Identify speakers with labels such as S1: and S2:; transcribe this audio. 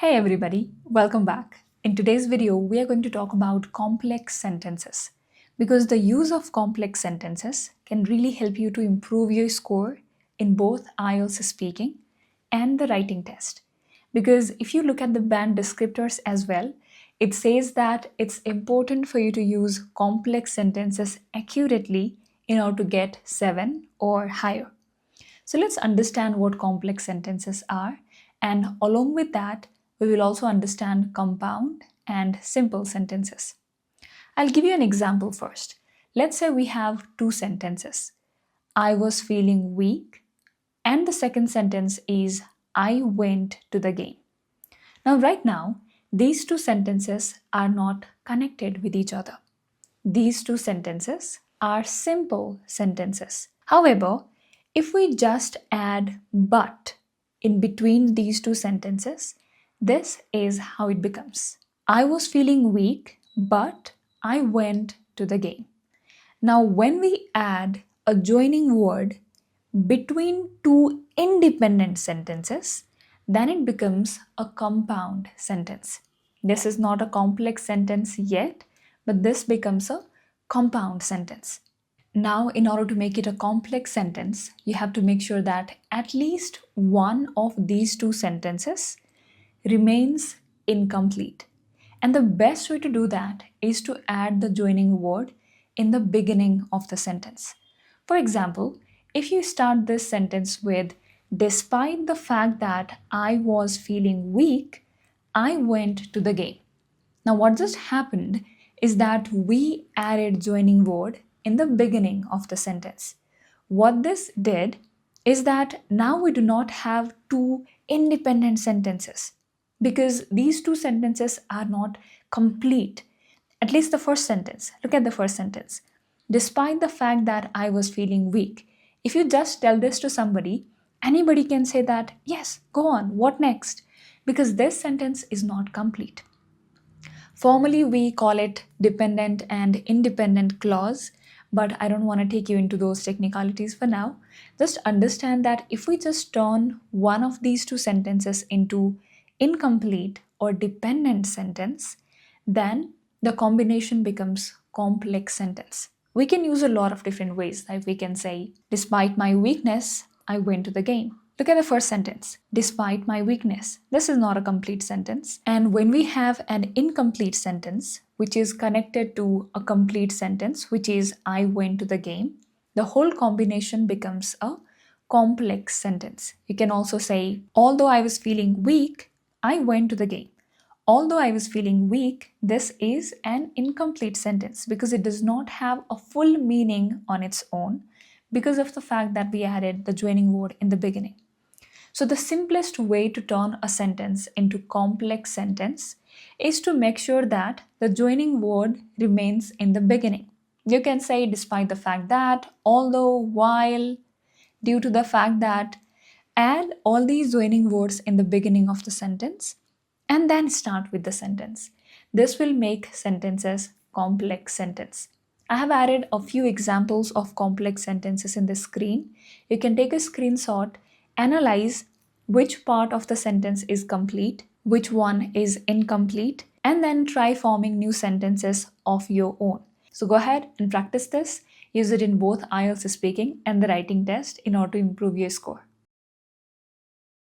S1: Hey everybody, welcome back. In today's video, we are going to talk about complex sentences because the use of complex sentences can really help you to improve your score in both IELTS speaking and the writing test. Because if you look at the band descriptors as well, it says that it's important for you to use complex sentences accurately in order to get 7 or higher. So let's understand what complex sentences are, and along with that, we will also understand compound and simple sentences. I'll give you an example first. Let's say we have two sentences. I was feeling weak, and the second sentence is I went to the game. Now, right now, these two sentences are not connected with each other. These two sentences are simple sentences. However, if we just add but in between these two sentences, this is how it becomes. I was feeling weak, but I went to the game. Now, when we add a joining word between two independent sentences, then it becomes a compound sentence. This is not a complex sentence yet, but this becomes a compound sentence. Now, in order to make it a complex sentence, you have to make sure that at least one of these two sentences remains incomplete. And the best way to do that is to add the joining word in the beginning of the sentence. For example, if you start this sentence with, despite the fact that I was feeling weak, I went to the game. Now, what just happened is that we added joining word in the beginning of the sentence. What this did is that now we do not have two independent sentences because these two sentences are not complete. At least the first sentence. Look at the first sentence. Despite the fact that I was feeling weak, if you just tell this to somebody, anybody can say that, yes, go on, what next? Because this sentence is not complete. Formally, we call it dependent and independent clause, but I don't want to take you into those technicalities for now. Just understand that if we just turn one of these two sentences into incomplete or dependent sentence, then the combination becomes complex sentence. We can use a lot of different ways. Like we can say, despite my weakness, I went to the game. Look at the first sentence. Despite my weakness. This is not a complete sentence. And when we have an incomplete sentence, which is connected to a complete sentence, which is I went to the game, the whole combination becomes a complex sentence. You can also say, although I was feeling weak, I went to the game. Although I was feeling weak, this is an incomplete sentence because it does not have a full meaning on its own because of the fact that we added the joining word in the beginning. So the simplest way to turn a sentence into complex sentence is to make sure that the joining word remains in the beginning. You can say despite the fact that, although, while, due to the fact that, add all these joining words in the beginning of the sentence and then start with the sentence. This will make sentences complex sentence. I have added a few examples of complex sentences in the screen. You can take a screenshot, analyze which part of the sentence is complete, which one is incomplete, and then try forming new sentences of your own. So go ahead and practice this. Use it in both IELTS speaking and the writing test in order to improve your score.